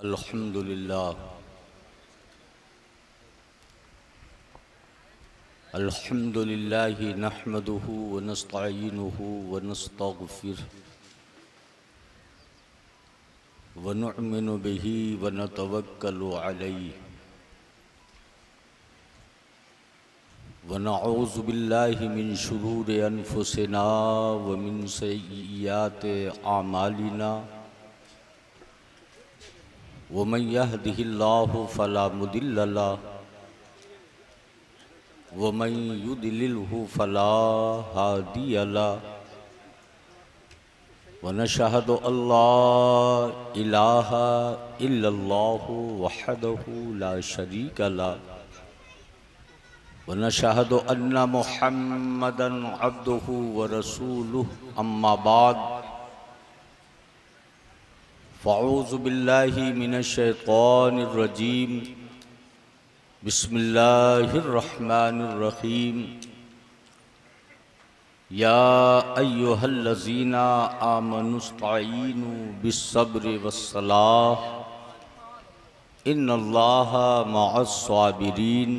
अल्हम्दुलिल्लाह अल्हम्दुलिल्लाहि नहमदुहु व नस्तईनुहु व नस्तगफिरुहु व नुअमिनु बिही व नतवक्कलु अलैहि व नऊज़ु बिल्लाहि मिन शुरूरि अनफुसिना व मिन सय्यिआति अमालिना व मन यहदिहिल्लाहु फला मुदिल्ल लहु व मन युद्लिल्हु फला हादिय लहु व नशहदु अल्ला इलाहा इल्लल्लाहु वहदहु ला शरीक लहु व नशहदु अन्ना मुहम्मदन अब्दुहु व रसूलुहु अम्मा बाद फ़अऊज़ु बिल्लाहि मिनश शैतानिर रजीम बिस्मिल्लाहिर रहमानिर रहीम या अय्युहल्लज़ीना आमनुस्तईनु बिस्सब्रि वस्सलाह इन्नल्लाहा मअस्साबिरीन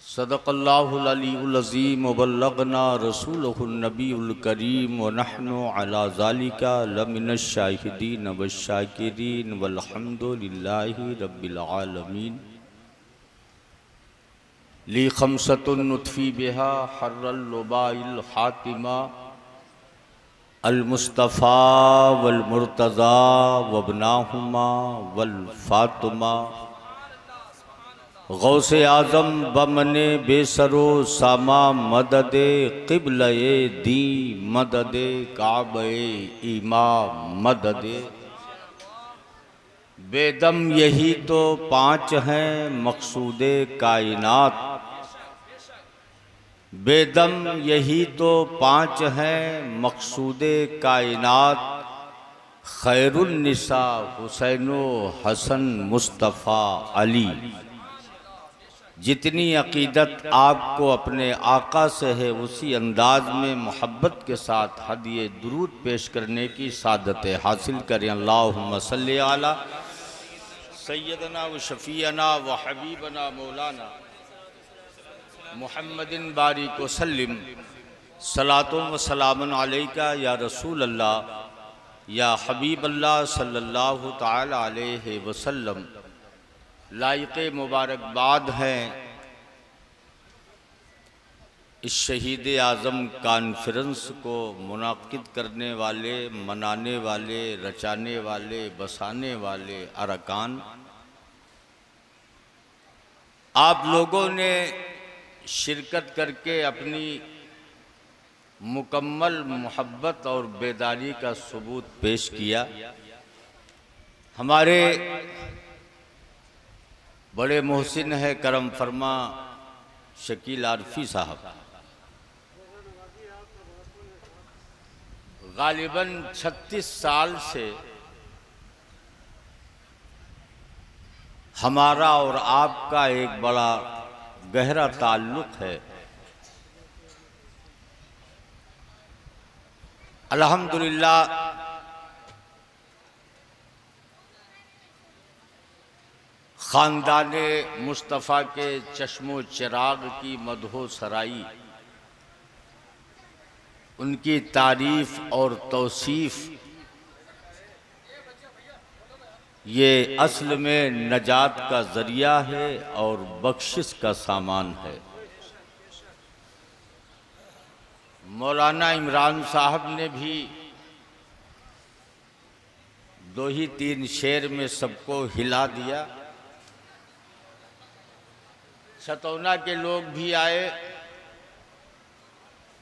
सदक़ल्लाहुल अलीयुल अज़ीम व बल्लगना रसूलहुन नबियुल करीम व नहनु अला ज़ालिका लमिनश शाहिदीन वश्शाकिरीन वल्हम्दुलिल्लाहि रब्बिल आलमीन। ली खमसतुन नुत्फ़ी बिहा हर्रल लुबाइल हातिमा अल मुस्तफ़ा वल मुर्तज़ा वबनाहुमा वल फातिमा गौसे आज़म बमने बेसरो सामा मददे क़िबले दी मददे काबे ईमा मददे बेदम यही तो पाँच हैं मकसूदे कायनात बेदम यही तो पाँच हैं मकसूदे कायनात खैरुन निसा हुसैनो हसन मुस्तफ़ा अली। जितनी अक़ीदत आपको अपने आका से है उसी अंदाज में मोहब्बत के साथ हदिये दुरूद पेश करने की सादत हासिल करें। अल्लाहुम्मा सल्ली अला सय्यदना व शफ़ीअना व हबीबना मौलाना मुहम्मदिन बारिक व सल्लिम सलातुन व सलामुन अलैका या रसूल अल्लाह या हबीब अल्लाह सल्लल्लाहु तआला अलैहि वसल्लम। लायक़ मुबारकबाद हैं इस शहीद आज़म कॉन्फ्रेंस को मुनाकिद करने वाले, मनाने वाले, रचाने वाले, बसाने वाले अरकान। आप लोगों ने शिरकत करके अपनी मुकम्मल मोहब्बत और बेदारी का सबूत पेश किया। हमारे बड़े मोहसिन है करम फरमा शकील आरफी साहब, गालिबन 36 साल से हमारा और आपका एक बड़ा गहरा ताल्लुक़ है। अल्हम्दुलिल्लाह ख़ानदाने मुस्तफ़ा के चश्मो चिराग की मदहो सराई, उनकी तारीफ़ और तौसीफ़ ये असल में नजात का ज़रिया है और बख्शिश का सामान है। मौलाना इमरान साहब ने भी 2 ही 3 शेर में सबको हिला दिया। छतौना के लोग भी आए,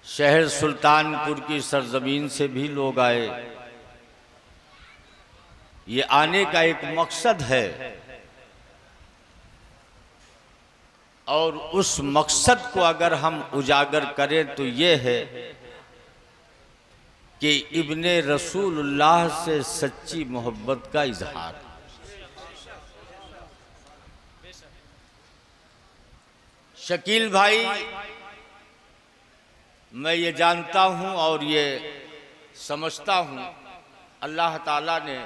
शहर सुल्तानपुर की सरजमीन से भी लोग आए। ये आने का एक मकसद है और उस मकसद को अगर हम उजागर करें तो ये है कि इब्ने रसूलुल्लाह से सच्ची मोहब्बत का इजहार। शकील भाई, मैं ये जानता हूँ और ये समझता हूँ अल्लाह ताला ने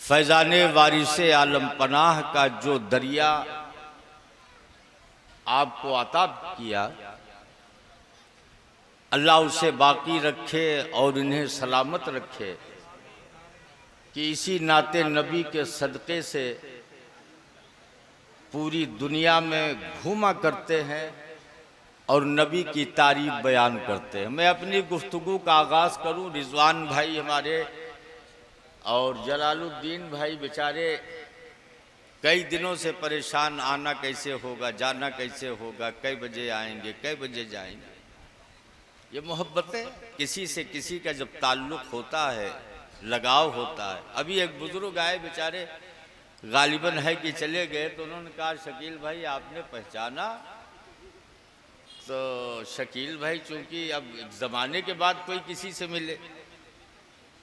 फैज़ान वारिसे आलम पनाह का जो दरिया आपको अता किया, अल्लाह उसे बाकी रखे और इन्हें सलामत रखे कि इसी नाते नबी के सदक़े से पूरी दुनिया में घूमा करते हैं और नबी की तारीफ बयान करते हैं। मैं अपनी गुफ्तगू का आगाज़ करूं। रिजवान भाई हमारे और जलालुद्दीन भाई बेचारे कई दिनों से परेशान, आना कैसे होगा, जाना कैसे होगा, कई बजे आएंगे, कई बजे जाएंगे। ये मोहब्बतें, किसी से किसी का जब ताल्लुक़ होता है, लगाव होता है। अभी एक बुजुर्ग आए बेचारे, गालिबन है कि चले गए, तो उन्होंने कहा शकील भाई आपने पहचाना? तो शकील भाई चूंकि अब ज़माने के बाद कोई किसी से मिले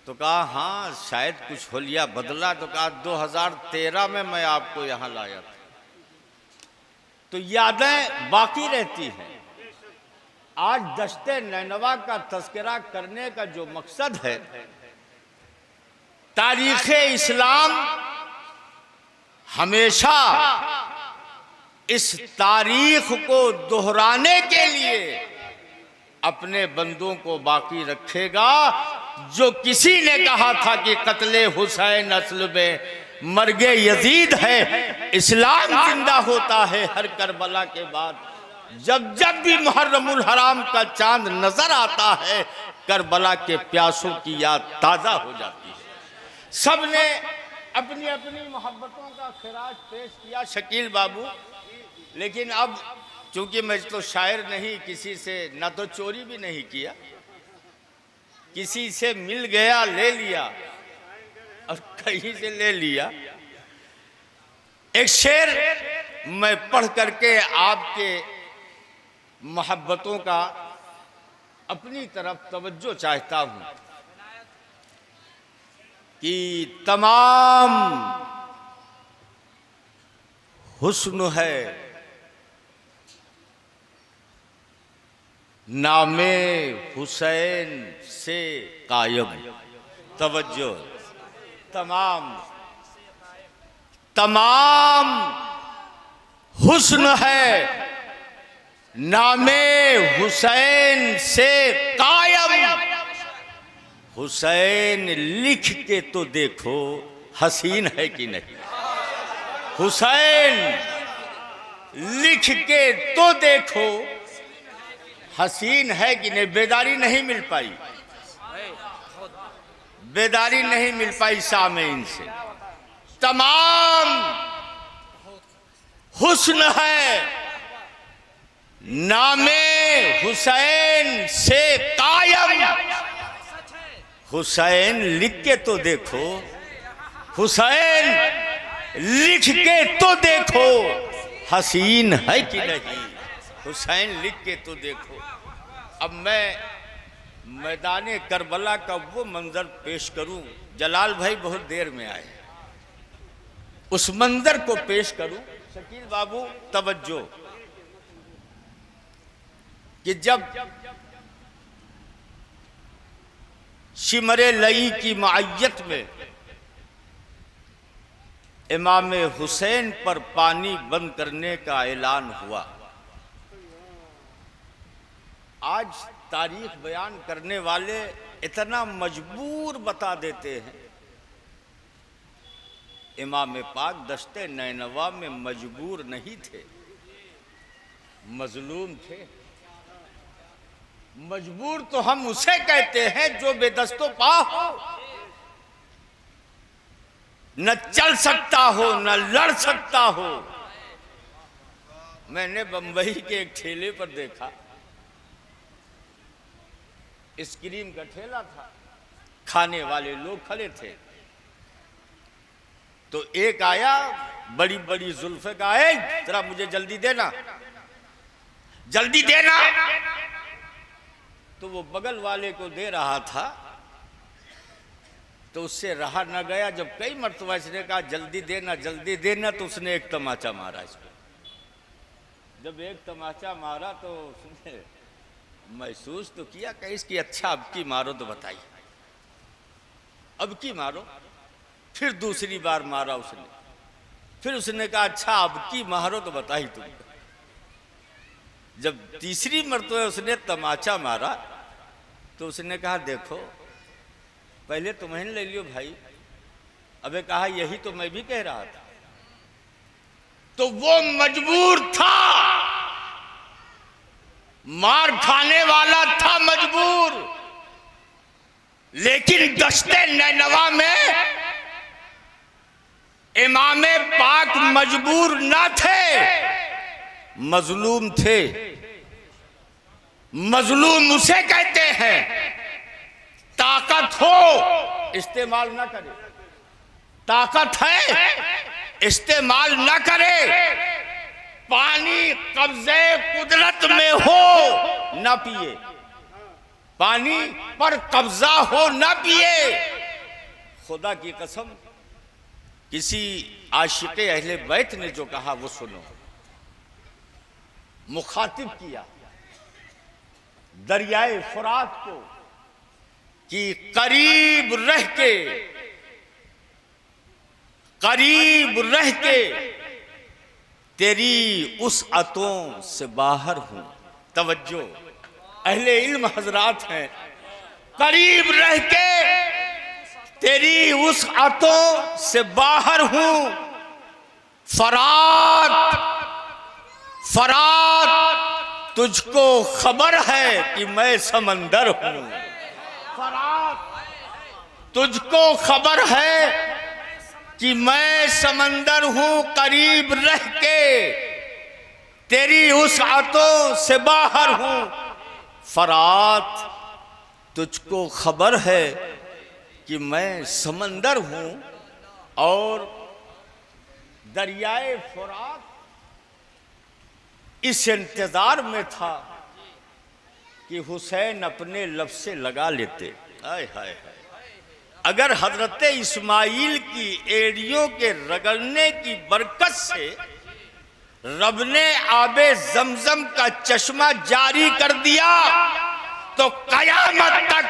तो कहा हाँ शायद कुछ होलिया बदला। तो कहा 2013 में मैं आपको यहाँ लाया था। तो यादें बाकी रहती हैं। आज दश्ते नैनवा का तज़किरा करने का जो मकसद है, तारीख़ इस्लाम हमेशा इस तारीख को दोहराने के लिए अपने बंदों को बाकी रखेगा। जो किसी ने कहा था कि कत्ले हुसैन असल में मर्गे यजीद है, इस्लाम जिंदा होता है हर करबला के बाद। जब जब भी मुहर्रमुल हराम का चांद नजर आता है, करबला के प्यासों की याद ताज़ा हो जाती है। सब ने अपनी अपनी मोहब्बतों का खिराज पेश किया शकील बाबू, लेकिन अब चूंकि मैं तो शायर नहीं, किसी से न तो चोरी भी नहीं किया, किसी से मिल गया ले लिया और कहीं से ले लिया। एक शेर मैं पढ़ करके आपके मोहब्बतों का अपनी तरफ तवज्जो चाहता हूं कि तमाम हुस्न है नामे हुसैन से कायम। तवज्जो, तमाम हुस्न है नामे हुसैन से कायम। हुसैन लिख के तो देखो हसीन है कि नहीं। हुसैन लिख के तो देखो हसीन है कि नहीं। बेदारी नहीं मिल पाई, बेदारी नहीं मिल पाई सामीन से। तमाम हुस्न है नामे हुसैन से कायम। हुसैन लिख के तो देखो, हुसैन लिख के तो देखो हसीन है कि नहीं। हुसैन लिख के तो देखो। अब मैं मैदाने करबला का वो मंजर पेश करूं, जलाल भाई बहुत देर में आए, उस मंजर को पेश करूं। शकील बाबू तवज्जो कि जब शिमरे लई की मायत में इमाम हुसैन पर पानी बंद करने का ऐलान हुआ। आज तारीख बयान करने वाले इतना मजबूर बता देते हैं, इमाम पाक दश्ते नैनवा में मजबूर नहीं थे, मजलूम थे। मजबूर तो हम उसे कहते हैं जो बेदस्तो पा हो, न चल सकता हो न लड़ सकता हो। मैंने बंबई के एक ठेले पर देखा, आइसक्रीम का ठेला था, खाने वाले लोग खड़े थे। तो एक आया बड़ी बड़ी जुल्फे का, जरा मुझे जल्दी देना, जल्दी देना। तो वो बगल वाले को दे रहा था, तो उससे रहा न गया। जब कई मर्तबा इसने कहा जल्दी देना जल्दी देना, तो उसने एक तमाचा मारा इसको। जब एक तमाचा मारा तो उसने महसूस तो किया कि इसकी अच्छा अब की मारो तो बताइए, अब की मारो। फिर दूसरी बार मारा उसने। फिर उसने कहा अच्छा अब की मारो तो बता ही तुम। जब तीसरी मरतबा उसने तमाचा मारा तो उसने कहा देखो पहले तुम्हें ले लियो भाई। अबे कहा यही तो मैं भी कह रहा था। तो वो मजबूर था, मार खाने वाला था मजबूर, लेकिन दश्ते नैनवा में इमामे पाक मजबूर ना थे, मजलूम थे। मजलूम उसे कहते हैं ताकत हो इस्तेमाल ना करे, ताकत है इस्तेमाल ना करे, पानी कब्जे कुदरत में हो ना पिए, पानी पर कब्जा हो ना पिए। खुदा की कसम किसी आशिक़े अहले बैत ने जो कहा वो सुनो। मुखातिब किया दरियाए फुरात को कि करीब रह के तेरी उस अतों से बाहर हूं। तवज्जो अहले इल्म हजरात हैं, करीब रह के तेरी उस अतों से बाहर हूं। फरात तुझको खबर है कि मैं समंदर हूं। फरात तुझको खबर है कि मैं समंदर हूं, करीब रह के तेरी उस अतों से बाहर हूं। फरात तुझको खबर है कि मैं समंदर हूं। और दरियाए फुरात इस इंतजार में था कि हुसैन अपने लब से लगा लेते। हाय हाय, अगर हजरत इस्माइल की एड़ियों के रगड़ने की बरकत से रब ने आबे जमजम का चश्मा जारी कर दिया तो कयामत तक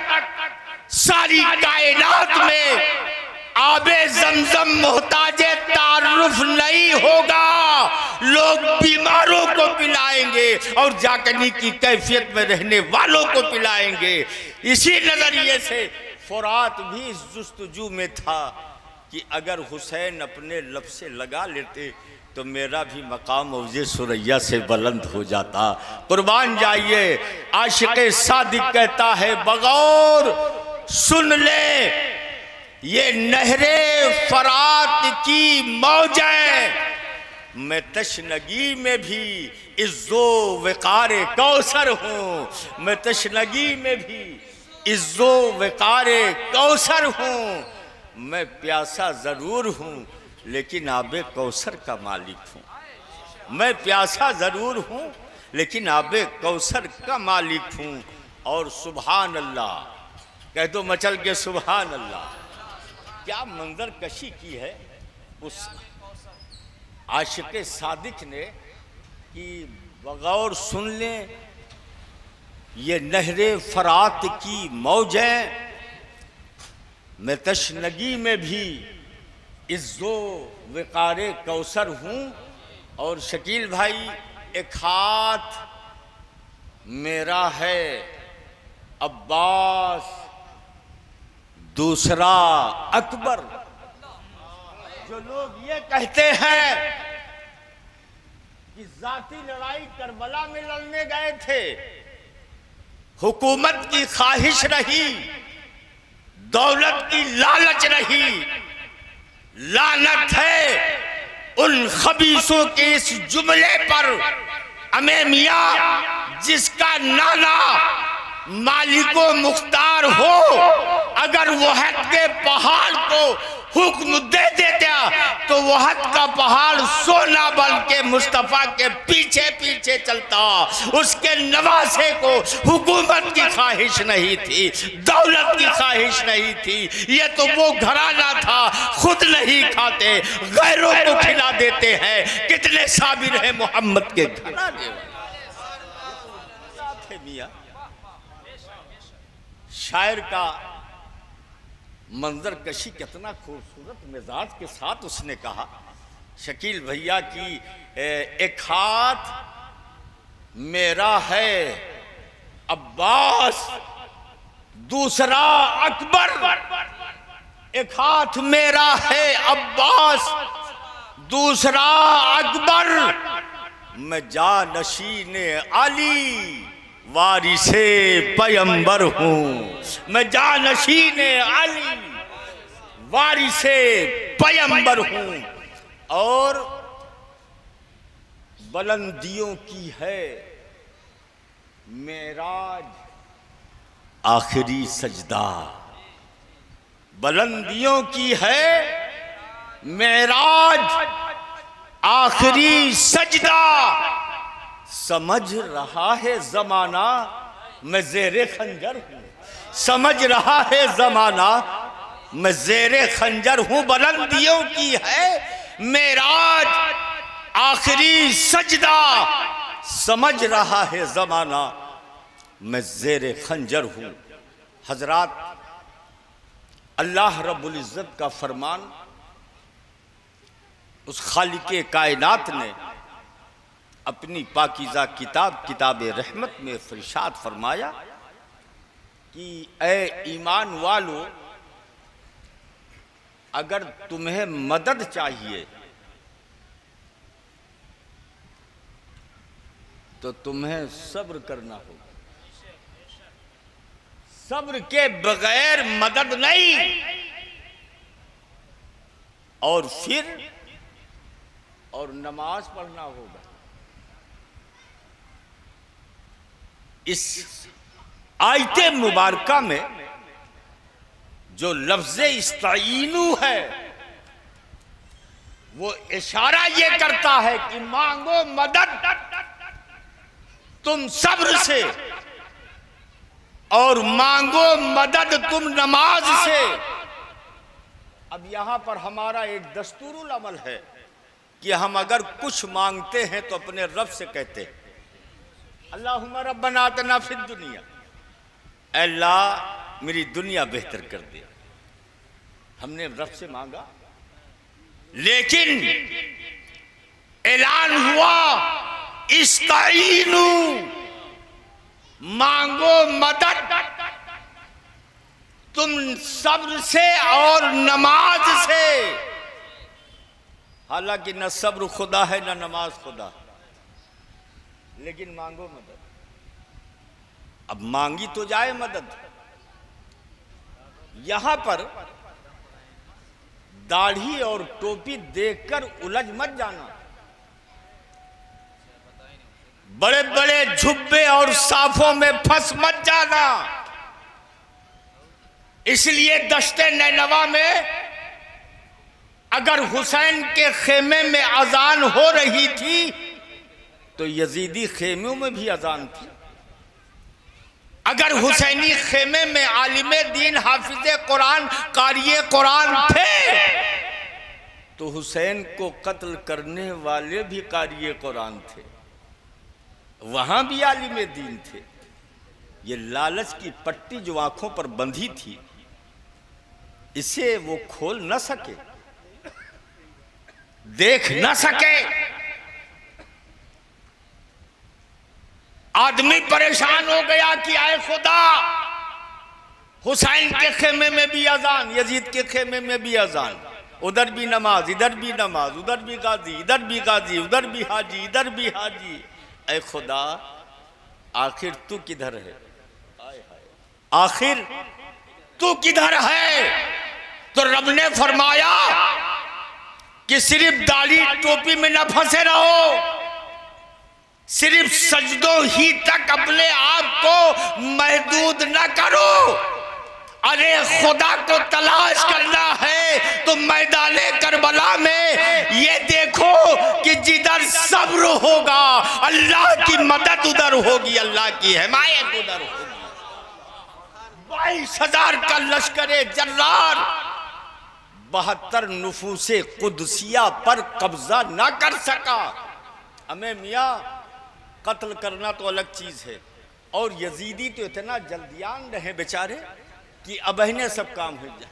सारी कायनात में आबे जमजम मोहताजे तारुफ नहीं होगा। लोग बीमारों को पिलाएंगे और जागने की कैफियत में रहने वालों को पिलाएंगे। इसी नजरिए से फुरात भी इस जुस्तजू में था कि अगर हुसैन अपने लब से लगा लेते तो मेरा भी मकाम औजे सुरैया से बुलंद हो जाता। कुर्बान जाइए, आशिक़े सादिक कहता है बगौर सुन ले ये नहरे फरात की मौजें। मैं तशनगी में भी इज्जो वक़ारे कौसर हूँ। मैं तशनगी में भी इज्जो वक़ारे कौसर हूँ। मैं प्यासा ज़रूर हूँ लेकिन आबे कौसर का मालिक हूँ। मैं प्यासा ज़रूर हूँ लेकिन आबे कौसर का मालिक हूँ। और सुभान अल्लाह कह दो मचल के सुभान अल्लाह। क्या मंजर कशी की है उस आशिक़े सादिक ने कि बगौर सुन लें ये नहरे फरात की मौजें। मैं तशनगी में भी इज्जो वक़ारे कौसर हूँ। और शकील भाई एक हाथ मेरा है अब्बास दूसरा अकबर। जो लोग ये कहते हैं कि जाती लड़ाई करबला में लड़ने गए थे, हुकूमत की ख्वाहिश रही, दौलत की लालच रही, लानत है उन खबीसों के इस जुमले पर। अमे मियां जिसका नाना मालिको मुख्तार हो, अगर वहद के पहाड़ को हुक्म दे देता तो वहद का पहाड़ सोना बन के मुस्तफा के पीछे पीछे चलता। उसके नवासे को हुकूमत की ख्वाहिश नहीं थी, दौलत की ख्वाहिश नहीं थी। ये तो वो घराना था, खुद नहीं खाते गैरों को खिला देते हैं। कितने साबिर हैं मोहम्मद के घराने वाले। मियां शायर का मंजर कशी कितना खूबसूरत मिजाज के साथ उसने कहा, शकील भैया की एक हाथ मेरा है अब्बास, दूसरा अकबर, एक हाथ मेरा है अब्बास, दूसरा अकबर, मैं जानशीने अली वारिसे पैगंबर हूँ, मैं जानशीने अली वारिसे पैगंबर हूँ। और बुलंदियों की है मेराज आखिरी सजदा, बुलंदियों की है मेराज आखिरी सजदा, समझ रहा है जमाना मैं ज़ेरे खंजर हूँ, समझ रहा है जमाना मैं ज़ेरे खंजर हूँ, बुलंदियों की है मेराज आखिरी सजदा, समझ रहा है जमाना मैं ज़ेरे खंजर हूँ। हजरात, अल्लाह रब्बुल इज़्ज़त का फरमान, उस खालिके कायनात ने अपनी पाकीज़ा किताब किताब रहमत में इरशाद फरमाया कि ए ईमान वालो, अगर तुम्हें मदद चाहिए तो तुम्हें सब्र करना होगा, सब्र के बगैर मदद नहीं। और फिर और नमाज पढ़ना होगा। इस आयते मुबारका में जो लफ्ज़े इस्ताईनू है वो इशारा ये करता है कि मांगो मदद तुम सब्र से, और मांगो मदद तुम नमाज से। अब यहां पर हमारा एक दस्तूरुल अमल है कि हम अगर कुछ मांगते हैं तो अपने रब से कहते हैं अल्लाहुम्मा रब्बना आतिना फिद दुनिया, अल्लाह मेरी दुनिया बेहतर कर दे। हमने रब से मांगा, लेकिन ऐलान हुआ इस्ताईनू, मांगो मदद तुम सब्र से और नमाज से। हालांकि न सब्र खुदा है न नमाज खुदा है, लेकिन मांगो मदद। अब मांगी तो जाए मदद। यहां पर दाढ़ी और टोपी देखकर उलझ मत जाना, बड़े बड़े झुब्बे और साफों में फंस मत जाना। इसलिए दश्ते नैनवा में अगर हुसैन के खेमे में अजान हो रही थी तो यजीदी खेमों में भी अजान थी। अगर हुसैनी खेमे में आलिमे दीन हाफिजे कुरान कारिये कुरान थे तो हुसैन को कत्ल करने वाले भी कारिये कुरान थे, वहां भी आलिमे दीन थे। ये लालच की पट्टी जो आंखों पर बंधी थी, इसे वो खोल न सके, देख न सके। आदमी परेशान हो गया कि आए खुदा, हुसैन के खेमे में भी अजान, यजीद के खेमे में भी अजान, उधर भी नमाज, इधर भी नमाज, उधर भी गाजी, इधर भी गाजी, उधर भी हाजी, इधर भी हाजी। ऐ खुदा, आखिर तू किधर है? आखिर तू किधर है? तो रब ने फरमाया कि सिर्फ दाढ़ी टोपी में न फंसे रहो, सिर्फ सजदों ही तक अपने आप को महदूद न करो। अरे खुदा को तलाश करना है तो मैदाने करबला में ये देखो कि जिधर सब्र होगा अल्लाह की मदद उधर होगी, अल्लाह की हिमायत उधर होगी। 22,000 का लश्करे जर्रार 72 नुफूसे कुदसिया पर कब्जा ना कर सका। हमें मियाँ कत्ल करना तो अलग चीज है, और यजीदी तो इतना जल्दियान रहे बेचारे कि अब इन्हें सब काम हो जाए।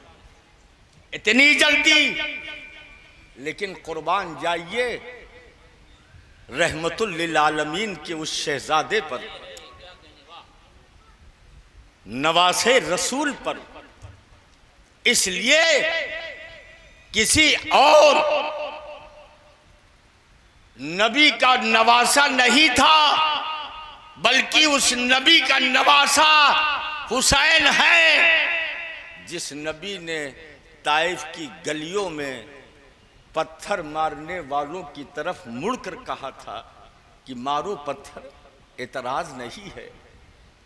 इतनी जल्दी। लेकिन कुर्बान जाइए रहमतुल लिल आलमीन के उस शहजादे पर, नवासे रसूल पर। इसलिए किसी और नबी का नवासा नहीं था, बल्कि उस नबी का नवासा हुसैन है, जिस नबी ने ताइफ की गलियों में पत्थर मारने वालों की तरफ मुड़कर कहा था कि मारो पत्थर, एतराज नहीं है,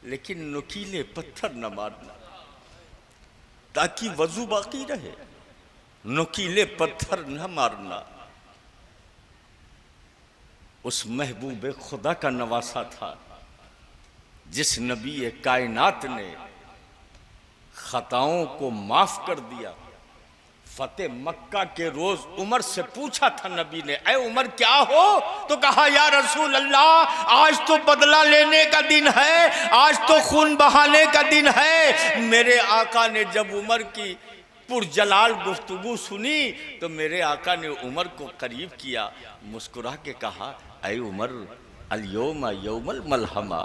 लेकिन नुकीले पत्थर न मारना, ताकि वजू बाकी रहे। नुकीले पत्थर न मारना। उस महबूब खुदा का नवासा था, जिस नबी कायनात ने खताओं को माफ कर दिया। फतेह मक्का के रोज उमर से पूछा था नबी ने, ऐ उमर क्या हो? तो कहा या रसूल अल्लाह, आज तो बदला लेने का दिन है, आज तो खून बहाने का दिन है। मेरे आका ने जब उमर की पुरजलाल गुफ्तगू सुनी तो मेरे आका ने उमर को करीब किया, मुस्कुरा के कहा, ऐ उमर अल-यौम यौमुल मलहमा,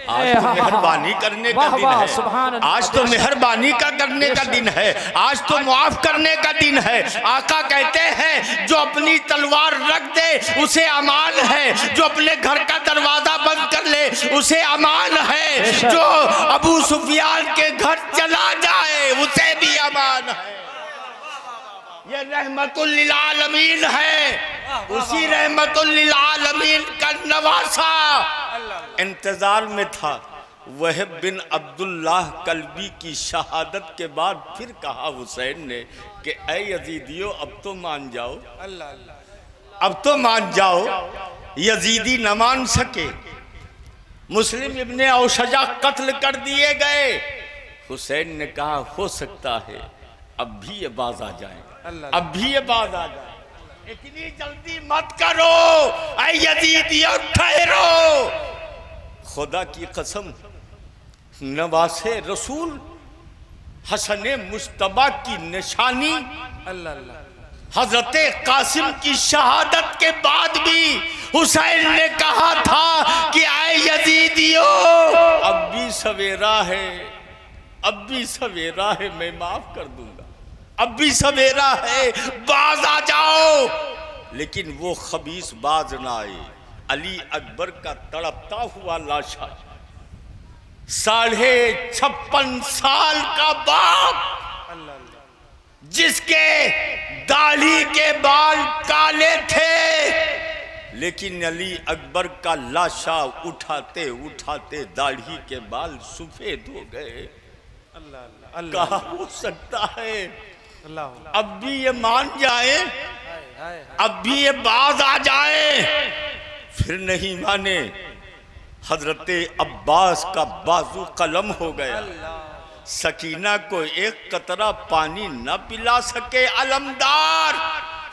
आज तो मेहरबानी करने का दिन है, आज तो मेहरबानी का करने का दिन है, आज तो माफ करने का दिन है। आका कहते हैं जो अपनी तलवार रख दे उसे अमान है, जो अपने घर का दरवाजा बंद कर ले उसे अमान है, जो अबू सुफियान के घर चला जाए उसे भी अमान है। ये रहमतुल लिल आलमीन है, उसी रहमतुल लिल आलमीन का नवासा इंतजार में था। वहब बिन अब्दुल्लाह कल्बी की शहादत के बाद फिर कहा हुसैन ने कि ऐ यजीदियो, अब तो मान जाओ, अब तो मान जाओ। यजीदी न मान सके, मुस्लिम इब्ने औशजा कत्ल कर दिए गए। हुसैन ने कहा हो सकता है अब भी ये बाज आ जाए, अब भी ये बाज आ जाए, इतनी जल्दी मत करो, ऐ यजीदियो ठहरो। खुदा की कसम, नवासे रसूल हसन मुश्तबा की निशानी, हजरत कासिम की शहादत के बाद भी हुसैन ने कहा था कि ऐ यजीदियो, अब भी सवेरा है, अब भी सवेरा है, मैं माफ कर दूंगा, अब भी सवेरा है, बाज आ जाओ। लेकिन वो खबीस बाज ना आए। अली अकबर का तड़पता हुआ लाशा, 56.5 साल का बाप, जिसके दाढ़ी के बाल काले थे, लेकिन अली अकबर का लाशा उठाते उठाते दाढ़ी के बाल सफेद हो गए। कहा हो सकता है अब भी ये मान जाए, अब भी ये बाज आ जाए। फिर नहीं माने, हजरत अब्बास का बाजू कलम हो गया। सकीना को एक कतरा पानी न पिला सके अलमदार।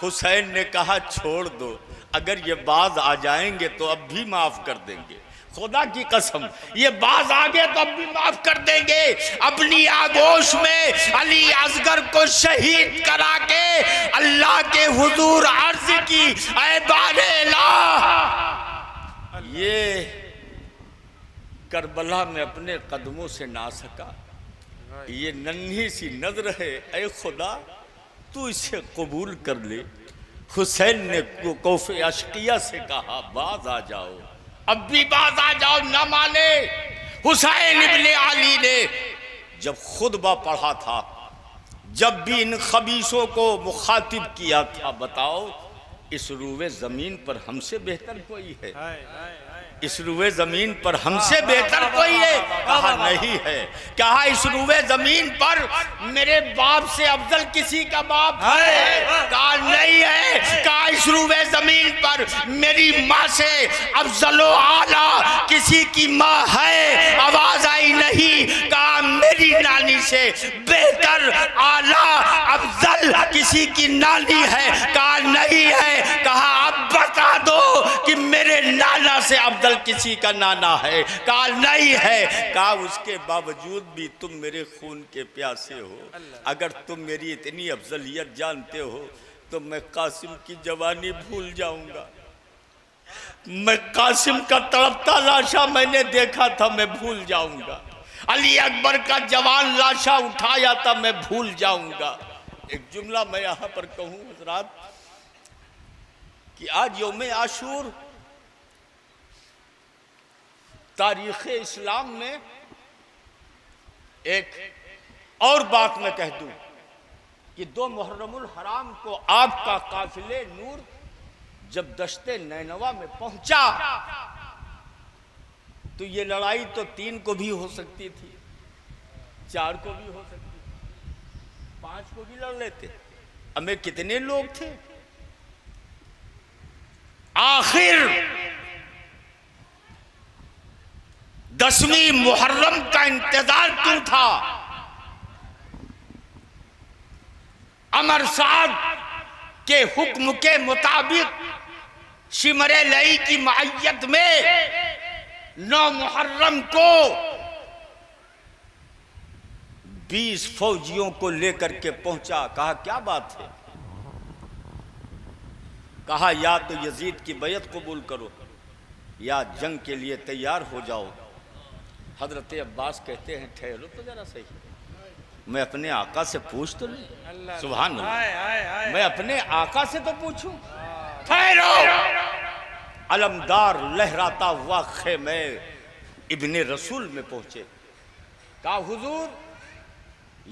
हुसैन ने कहा छोड़ दो, अगर ये बाज आ जाएंगे तो अब भी माफ कर देंगे, खुदा की कसम ये बाज आ गए तो अब भी माफ कर देंगे। अपनी आगोश में अली असगर को शहीद करा के अल्लाह के हुजूर अर्ज की, ऐ बारेला, ये करबला में अपने कदमों से ना सका, ये नन्ही सी नजर है, ऐ खुदा तू इसे कबूल कर ले। हुसैन ने कौफे अशकिया से कहा बाज आ जाओ, अब भी बाज आ जाओ। न माने। हुसैन इब्ने अली ने जब खुतबा पढ़ा था, जब भी इन खबीसों को मुखातिब किया था, बताओ इस रूए जमीन पर हमसे बेहतर कोई है? इस रूए जमीन पर हमसे बेहतर कोई है? कहा नहीं है। कहा इस रूए जमीन पर मेरे बाप से अफजल किसी का बाप है? कहा नहीं है। कहा इस रूए जमीन पर मेरी माँ से अफजल आला किसी की माँ है? आवाज आई नहीं। कहा मेरी नानी से बेहतर आला अफजल किसी की नानी है? कहा नहीं है। कहा अब बता दो कि मेरे नाना से अफजल किसी का नाना है? कहा नहीं है। कहा उसके बावजूद भी तुम मेरे खून के प्यासे हो। अगर तुम मेरी इतनी अफजलियत जानते हो तो मैं कासिम की जवानी भूल जाऊंगा। मैं कासिम का तड़पता लाशा मैंने देखा था, मैं भूल जाऊंगा। अली अकबर का जवान लाशा उठाया था, मैं भूल जाऊंगा। एक जुमला मैं यहां पर कहूं हज़रात कि आज यौम आशूर तारीख़ इस्लाम में एक और बात मैं कह दूं कि 2 मुहर्रमुल हराम को आपका काफिले नूर जब दश्ते नैनवा में पहुंचा तो ये लड़ाई तो 3 को भी हो सकती थी, 4 को भी हो सकती थी, 5 को भी लड़ लेते। हमें कितने लोग थे? आखिर 10वीं मुहर्रम का इंतजार क्यों था? अमर साहब के हुक्म के मुताबिक शिमरे लई की मायत में 9 मुहर्रम को 20 फौजियों को लेकर के पहुंचा। कहा क्या बात है? कहा या तो यजीद की बैत कबूल करो या जंग के लिए तैयार हो जाओ। हजरत अब्बास कहते हैं ठहरो तो जरा सही, मैं अपने आका से पूछ तो नहीं। सुभान अल्लाह, मैं अपने आका से तो पूछूं। ठहरो। अलमदार लहराता हुआ खेमे इब्ने रसूल में पहुंचे। कहा हुजूर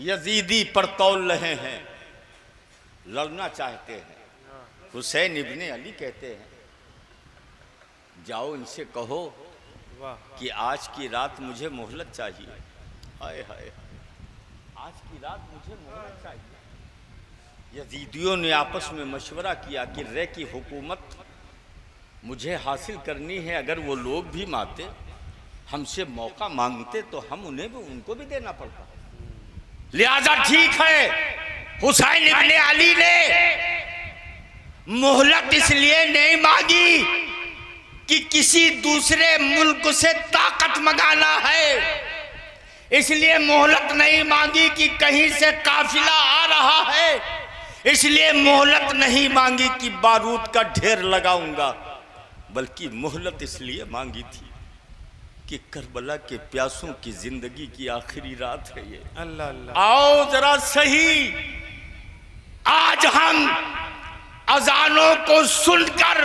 यजीदी पर तौल रहे हैं, लड़ना चाहते हैं। हुसैन इब्ने अली कहते हैं जाओ इनसे कहो कि आज की रात मुझे मोहलत चाहिए। हाय हाय, आज की रात मुझे मोहलत चाहिए। यजीदियों ने आपस में मशवरा किया कि रे की हुकूमत मुझे हासिल करनी है। अगर वो लोग भी माते हमसे मौका मांगते तो हम उन्हें भी उनको भी देना पड़ता। लिहाजा ठीक है, हुसैन इब्ने अली ने मोहलत इसलिए नहीं मांगी कि किसी दूसरे मुल्क से ताकत मंगाना है, इसलिए मोहलत नहीं मांगी कि कहीं से काफिला आ रहा है, इसलिए मोहलत नहीं मांगी कि बारूद का ढेर लगाऊंगा, बल्कि मोहलत इसलिए मांगी थी कि करबला के प्यासों की जिंदगी की आखिरी रात है ये। अल्लाह अल्लाह। आओ जरा सही, आज हम अजानों को सुनकर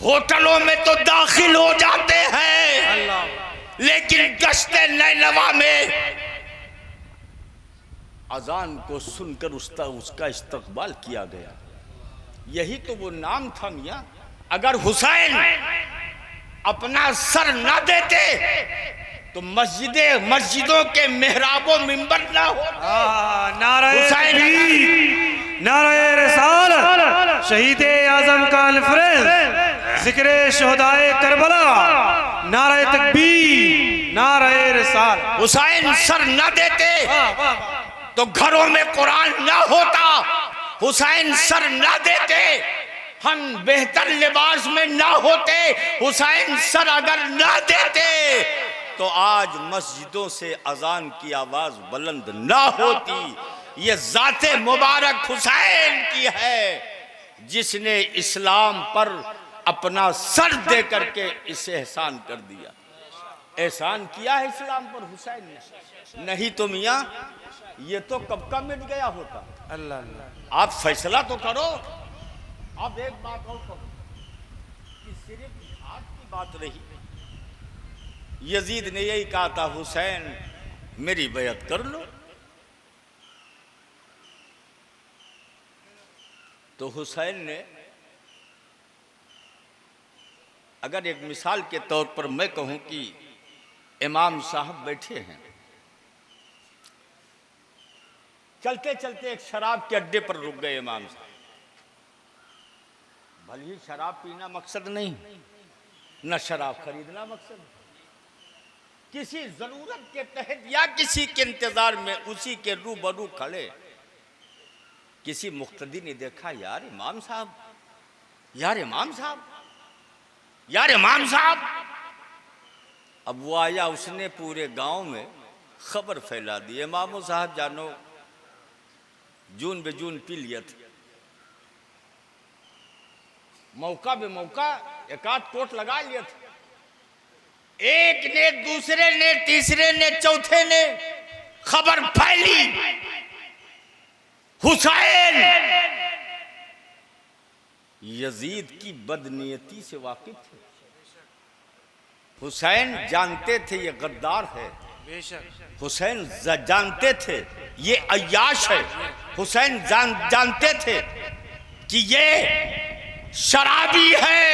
होटलों में तो दाखिल हो जाते हैं, लेकिन गश्ते नैनवा में अजान को सुनकर उसका इस्तकबाल किया गया। यही तो वो नाम था मियां। अगर हुसैन अपना सर ना देते तो मस्जिदों के मेहराबों मिंबर ना हो। नारे रिसालत, शहीदे आजम कॉन्फ्रेंस, जिक्रे शोहदाए करबला, नारे तकबीर, नारे रिसालत। हुसैन सर न देते तो घरों में कुरान ना होता। हुसैन सर न देते हम बेहतर लिबास में ना होते। हुसैन सर अगर ना देते तो आज मस्जिदों से अजान की आवाज बुलंद ना होती। ये जाते मुबारक हुसैन की है जिसने इस्लाम पर अपना सर दे करके इसे एहसान कर दिया। एहसान किया है इस्लाम पर हुसैन ने, नहीं तो मियाँ ये तो कब का मिट गया होता। अल्लाह अल्लाह। आप फैसला तो करो। अब एक बात और कहो कि सिर्फ हाथ की बात रही। यजीद ने यही कहा था हुसैन मेरी बैत कर लो, तो हुसैन ने, अगर एक मिसाल के तौर पर मैं कहूं कि इमाम साहब बैठे हैं, चलते चलते एक शराब के अड्डे पर रुक गए इमाम साहब। भले ही शराब पीना मकसद नहीं, न शराब खरीदना मकसद, किसी जरूरत के तहत या किसी के इंतजार में उसी के रूबरू खड़े किसी मुख्तदी ने देखा, यार इमाम साहब, यार इमाम साहब, यार इमाम साहब। अब वो आया, उसने पूरे गांव में खबर फैला दी, इमाम साहब जानो जून बेजून पी लिया था, मौका बे मौका एक आध कोट लगा लिया था। एक ने, दूसरे ने, तीसरे ने, चौथे ने खबर फैली, हुसैन यजीद की बदनीयती से वाकिफ थे। हुसैन जानते थे ये गद्दार है, हुसैन जानते थे ये अय्याश है, हुसैन जानते थे कि ये शराबी है,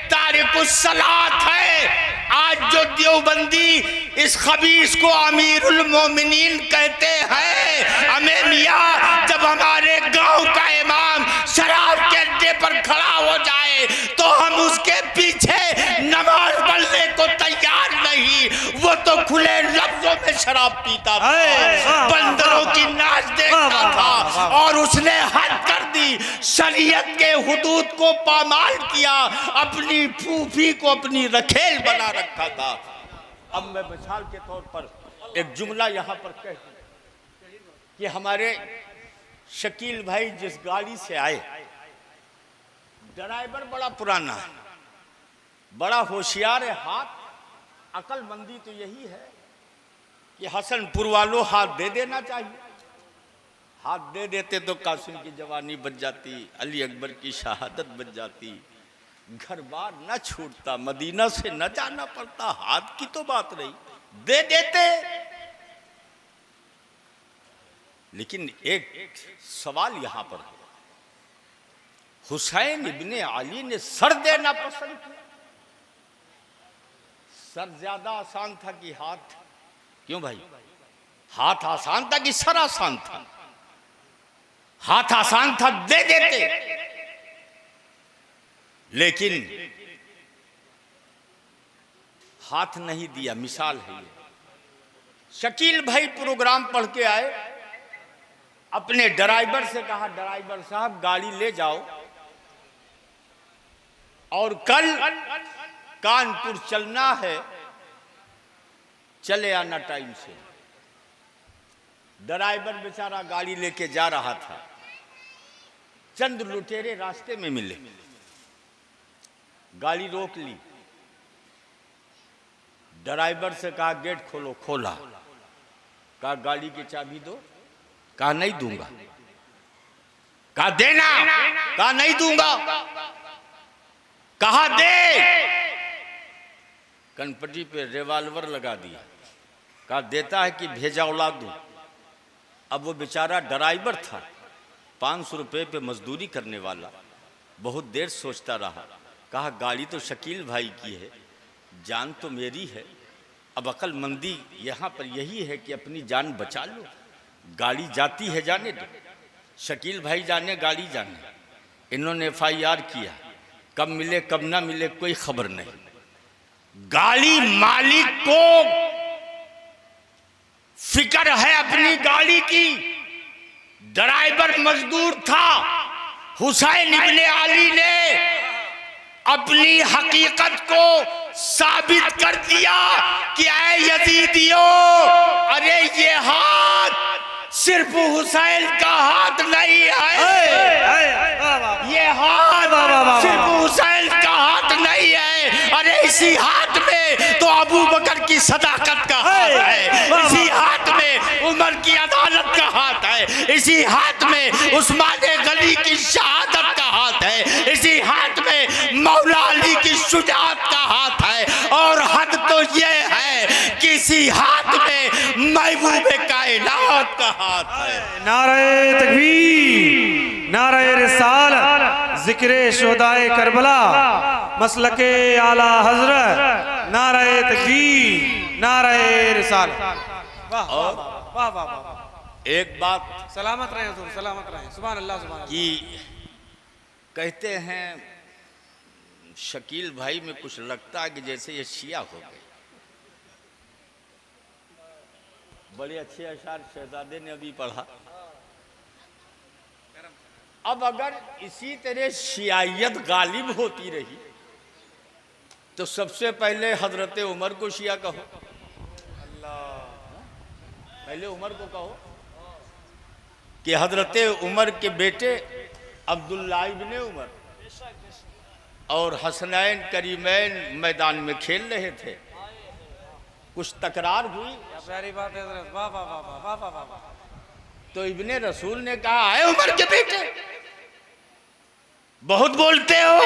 तारिकुस सलात है। आज जो देवबंदी इस खबीस को अमीरुल मोमिनीन कहते हैं, हमें मियां जब हमारे गांव का इमाम शराब के अड्डे पर खड़ा हो जाए तो हम उसके पीछे नमाज पढ़ने को तैयार नहीं। वो तो खुले लफ्जों में शराब पीता था, बंदरों की नाच देखता था और उसने हद कर दी, शरीयत के हुदूद को पामाल किया, अपनी फूफी को अपनी रखेल बना रखा था। अब मैं मिसाल के तौर पर एक जुमला यहाँ पर कह दूं कि हमारे शकील भाई जिस गाड़ी से आए, ड्राइवर बड़ा पुराना है, बड़ा होशियार है, हाथ अकलमंदी तो यही है कि हसनपुर वालों हाथ दे देना चाहिए। हाथ दे देते तो कासिम की जवानी बच जाती, अली अकबर की शहादत बच जाती, घर बार न छूटता, मदीना से न जाना पड़ता, हाथ की तो बात रही, दे देते। लेकिन एक सवाल यहां पर, हुसैन इब्ने अली ने सर देना पसंद किया। सर ज्यादा आसान था कि हाथ? क्यों भाई, हाथ आसान था कि सर आसान था? हाथ आसान था, दे देते, लेकिन हाथ नहीं दिया। मिसाल है ये, शकील भाई प्रोग्राम पढ़ के आए, अपने ड्राइवर से कहा, ड्राइवर साहब गाड़ी ले जाओ और कल कानपुर चलना है, चले आना टाइम से। ड्राइवर बेचारा गाड़ी लेके जा रहा था, चंद लुटेरे रास्ते में मिले, गाड़ी रोक ली, ड्राइवर से कहा गेट खोलो, खोला, कहा गाड़ी की चाबी दो, कहा नहीं दूंगा, कहा देना, कहा नहीं दूंगा, कहा दे, कनपटी पे रिवाल्वर लगा दिया, कहा देता है कि भेजा औलाद दूं। अब वो बेचारा ड्राइवर था, 500 रुपये पे मजदूरी करने वाला, बहुत देर सोचता रहा, कहा गाड़ी तो शकील भाई की है, जान तो मेरी है, अब अक्लमंदी यहाँ पर यही है कि अपनी जान बचा लो, गाड़ी जाती है जाने दो, शकील भाई जाने गाड़ी जाने। इन्होंने FIR किया, कब मिले कब ना मिले कोई खबर नहीं। गाड़ी मालिक को फिक्र है अपनी गाड़ी की, ड्राइवर मजदूर था। हुसैन इब्ने अली ने अपनी हकीकत को साबित कर दिया कि ऐ यजीदियो, अरे ये हाथ सिर्फ हुसैन का हाथ नहीं है, ये हाथ सिर्फ हुसैन का हाथ नहीं है, अरे इसी हाथ में तो अबू बकर की सदाकत का हाथ है, इसी हाथ में उमर की अदालत का हाथ है, इसी हाथ में उस्मान गनी की शहादत का हाथ है, इसी हाथ में मौला अली की शुजाअत का हाथ है, और हद तो ये है कि इसी हाथ में महबूब कायनात का हाथ है। नारे तकबीर, नारे रिसालत, जिक्रे शुहदाए करबला, मसलके आला हजरत, नारे तकबीर, नारे रिसालत। वाह वाह वाह वाह वाह। एक बात सलामत रहे हुजूर, सलामत रहे, सुभान अल्लाह सुभान अल्लाह। कि कहते हैं शकील भाई में कुछ लगता है कि जैसे ये शिया हो गए। बड़े अच्छे अशार शहजादे ने अभी पढ़ा। अब अगर इसी तरह शियायत गालिब होती रही तो सबसे पहले हजरत उमर को शिया कहो, पहले उमर को कहो कि हजरत उमर के बेटे अब्दुल्ला इब्ने उमर और हसनैन करीमैन मैदान में खेल रहे थे, कुछ तकरार हुई। प्यारी बात है हजरत, वाह वाह वाह वाह वाह वाह वाह। तो इब्ने रसूल ने कहा, आए उमर के बेटे, बहुत बोलते हो,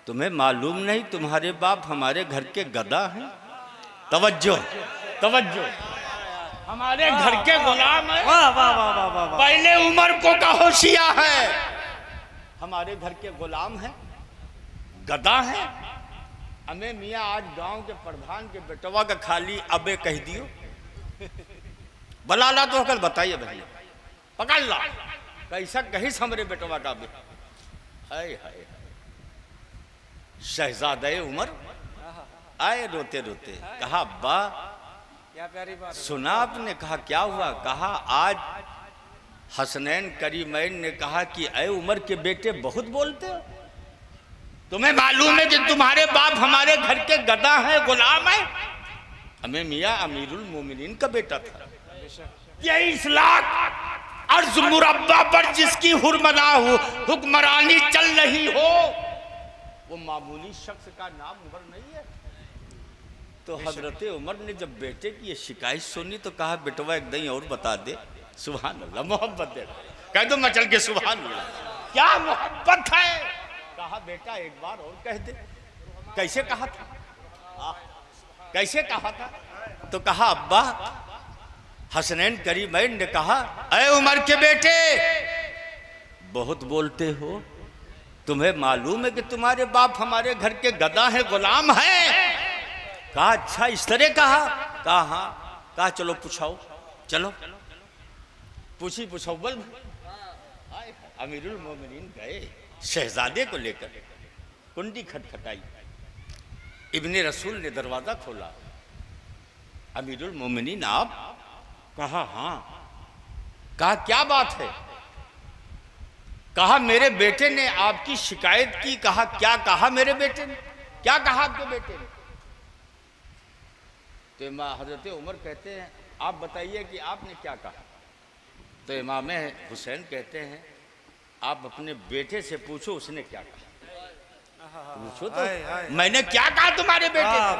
तुम्हें मालूम नहीं तुम्हारे बाप हमारे घर के गधा हैं? तवज्जो तवज्जो, हमारे घर के गुलाम है। वाह वाह वाह वाह वाह वाह। पहले उमर को कहो शिया है, हमारे घर के गुलाम हैं, गधा है। हमें मियाँ आज गांव के प्रधान के बेटवा का खाली अबे कह दियो, बलाला तो कल बताइए भैया, पकड़ ला कैसा कही हमरे बेटवा का अबे। हाय हाय, शहजादे उमर आए रोते रोते, कहा अब्बा क्या प्यारी बात है। सुना आपने? कहा क्या हुआ? कहा आज हसनैन करीमैन ने कहा कि ऐ उमर के बेटे बहुत बोलते हो, तुम्हें मालूम है कि तुम्हारे बाप हमारे घर के गधा है, गुलाम है। हमें मियाँ अमीरुल मोमिनीन का बेटा था, 23 लाख अर्ज मुरब्बा पर जिसकी हुरमना हो हुक्मरानी चल रही हो, वो मामूली शख्स का नाम उमर नहीं है। तो हजरत उमर ने जब बेटे की ये शिकायत सुनी तो कहा, बेटवा एक दही और बता दे। सुभान अल्लाह, मोहब्बत दे, कह दो मचल के सुभान अल्लाह, क्या मोहब्बत है। कहा बेटा एक बार और कह दे। कैसे कहा था? कैसे कहा था? तो कहा अब्बा हसनैन करीमैन ने कहा, ऐ उमर के बेटे बहुत बोलते हो, तुम्हें मालूम है कि तुम्हारे बाप हमारे घर के गधा है, गुलाम है। कहा अच्छा इस तरह कहा? कहा हाँ। कहा चलो पूछाओ, चलो पूछी पूछाओ। अमीरुल मोमिनीन गए, शहजादे को लेकर कुंडी खटखटाई, इब्ने रसूल ने दरवाजा खोला, अमीरुल मोमिनीन आप? कहा हाँ। कहा क्या बात है? कहा मेरे बेटे ने आपकी शिकायत की। कहा क्या कहा मेरे बेटे ने? क्या कहा आपके बेटे ने? तो इमाम हजरत उमर कहते हैं, आप बताइए कि आपने क्या कहा। तो इमाम हुसैन कहते हैं, आप अपने बेटे से पूछो उसने क्या कहा। पूछो तो मैंने क्या कहा तुम्हारे बेटे से?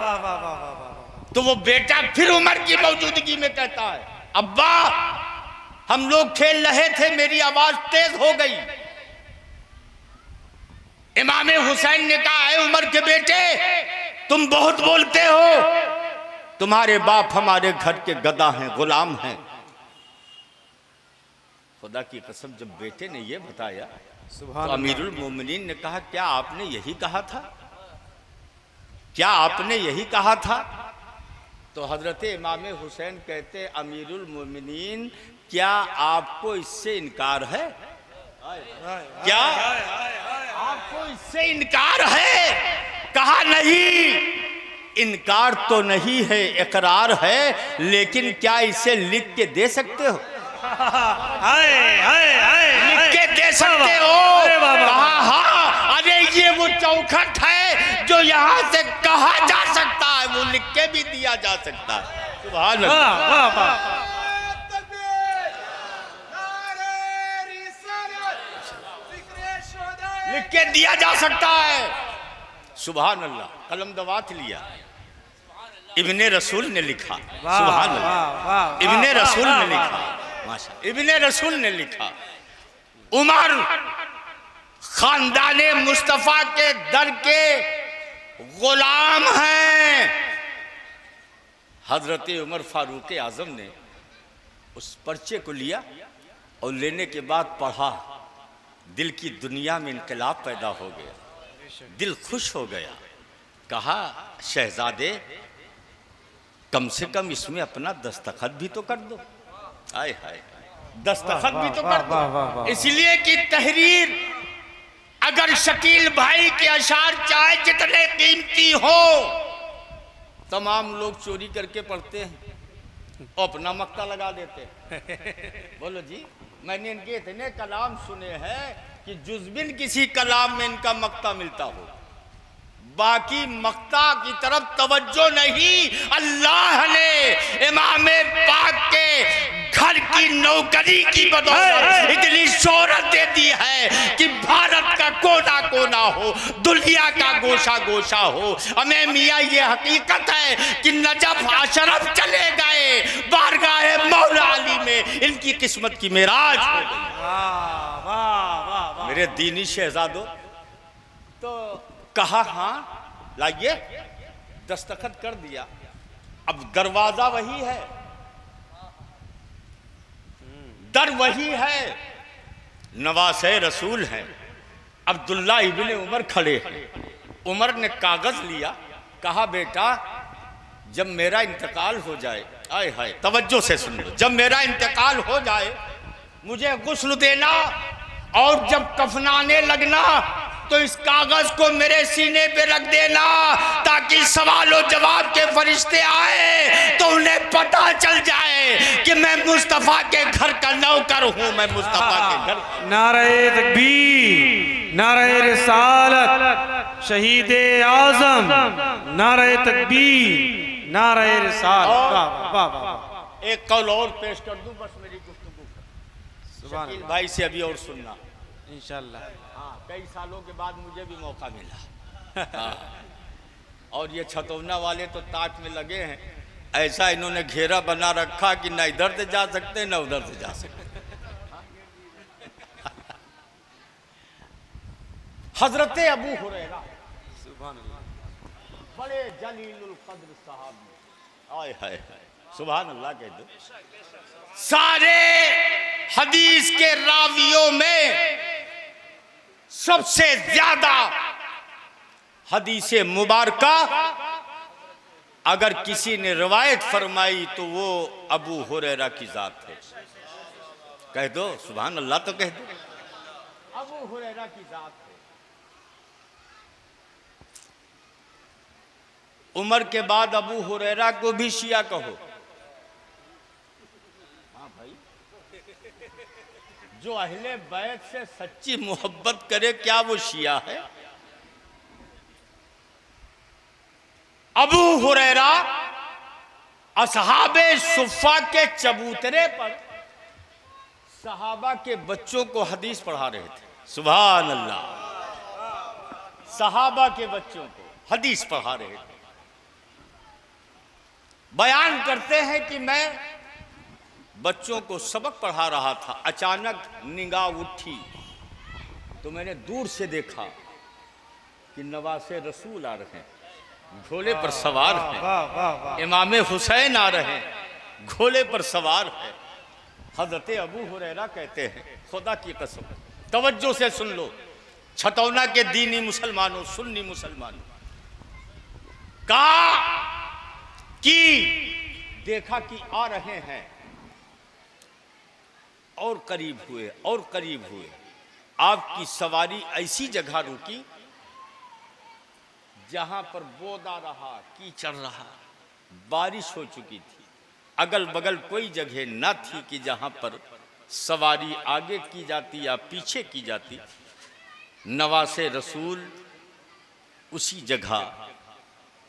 तो वो बेटा फिर उमर की मौजूदगी में कहता है, अब्बा हम लोग खेल रहे थे, मेरी आवाज तेज हो गई। इमाम हुसैन ने कहा, ऐ उमर के बेटे तुम बहुत बोलते हो, तुम्हारे बाप हमारे घर के गधा हैं, गुलाम हैं। खुदा की कसम जब बेटे ने यह बताया तो अमीरुल मोमिनीन ने कहा, क्या आपने यही कहा था? क्या आपने यही कहा था? तो हजरत इमाम हुसैन कहते, अमीरुल मोमिनीन क्या आपको इससे इनकार है? क्या आपको इससे इनकार है? कहा नहीं, इनकार तो नहीं है, इकरार है, लेकिन क्या इसे लिख के दे सकते हो? लिख के दे सकते हो? कहा हाँ। अरे ये वो चौखट है जो यहाँ से कहा जा सकता है, वो लिख के भी दिया जा सकता है। सुभान अल्लाह। लिख के दिया जा सकता है। सुभान अल्लाह। कलम दवात लिया, इब्ने रसूल ने लिखा। सुभान अल्लाह। इब्ने रसूल ने लिखा, माशा, इब्ने रसूल ने लिखा, उमर खानदाने मुस्तफा के दर के गुलाम हैं। हजरत उमर फारूक आजम ने उस पर्चे को लिया और लेने के बाद पढ़ा, दिल की दुनिया में इनकलाब पैदा हो गया, दिल खुश हो गया। कहा शहजादे कम से कम इसमें अपना दस्तखत भी तो कर दो। आय हाय, दस्तखत भी तो कर दो, इसलिए कि तहरीर अगर शकील भाई के अशार चाहे जितने कीमती हो, तमाम लोग चोरी करके पढ़ते हैं और अपना मक्ता लगा देते हैं। बोलो जी, मैंने इनके इतने कलाम सुने हैं कि जुज़बिन किसी कलाम में इनका मक्ता मिलता हो। बाकी मक्ता की तरफ तवज्जो नहीं। अल्लाह ने इमाम पाक के घर की नौकरी की बदौलत इतनी शोहरत दे दी है कि भारत का कोना कोना हो, दुनिया का गोशा गोशा हो। हमें मियाँ ये हकीकत है कि नजफ अशरफ चले गए, बारगाह मौला अली में इनकी किस्मत की मेराज हो गई। वाह वाह वाह वाह। मेरे दीनी शहजादों, तो कहा हाँ लाइए, दस्तखत कर दिया। अब दरवाजा वही है, दर वही है, नवासे रसूल हैं, अब्दुल्ला इब्ने उमर खड़े हैं। उमर ने कागज लिया, कहा बेटा जब मेरा इंतकाल हो जाए, आए हाय तवज्जो से सुन लो, जब मेरा इंतकाल हो जाए मुझे गुस्ल देना और जब कफनाने लगना तो इस कागज को मेरे सीने पे रख देना ताकि सवाल और जवाब के फरिश्ते आए तो उन्हें पता चल जाए कि मैं मुस्तफा के घर का नौकर हूं, मैं मुस्तफा के घर। नारे तकबीर, नारे रिसालत, शहीदे आजम, नारे तकबीर, नारे रिसालत। वाह वाह वाह। एक कौल और पेश कर दूं बस मेरी गुफ्तगू को। सुभान शकील अल्लाह। भाई से अभी और सुनना इंशाअल्लाह। हाँ, कई सालों के बाद मुझे भी मौका मिला। हाँ। और ये छतौना वाले तो ताक में लगे हैं, ऐसा इन्होंने घेरा बना रखा कि ना इधर से जा सकते ना उधर से जा सकते। हजरत अबू हुरैरा सुभान अल्लाह। बड़े जलीलुल कद्र साहब, आय हाय सुभान अल्लाह कह दो। सारे हदीस के रावियों में सबसे ज्यादा हदीसे मुबारका अगर किसी ने रिवायत फरमाई तो वो अबू हुरैरा की जात है। कह दो सुभान अल्लाह, तो कह दो अबू हुरैरा की जात है। उमर के बाद अबू हुरैरा को भी शिया कहो। हाँ भाई, जो अहले बैत से सच्ची मोहब्बत करे क्या वो शिया है? अबू हुरैरा असहाबे सुफ़ा के चबूतरे पर सहाबा के बच्चों को हदीस पढ़ा रहे थे। सुभान अल्लाह। सहाबा के बच्चों को हदीस पढ़ा रहे थे। बयान करते हैं कि मैं बच्चों को सबक पढ़ा रहा था, अचानक निगाह उठी तो मैंने दूर से देखा कि नवासे रसूल आ रहे हैं, घोड़े पर सवार हैं। वाह वाह वाह। इमाम हुसैन आ रहे हैं, घोड़े पर सवार है। हजरत अबू हुरैरा कहते हैं खुदा की कसम, तवज्जो से सुन लो छतौना के दीनी मुसलमानों, सुन्नी मुसलमानों, कहा कि देखा कि आ रहे हैं और करीब हुए और करीब हुए। आपकी सवारी ऐसी जगह रुकी जहां पर बोदा रहा, कीचड़ रहा, बारिश हो चुकी थी, अगल बगल कोई जगह न थी कि जहां पर सवारी आगे की जाती या पीछे की जाती। नवासे रसूल उसी जगह,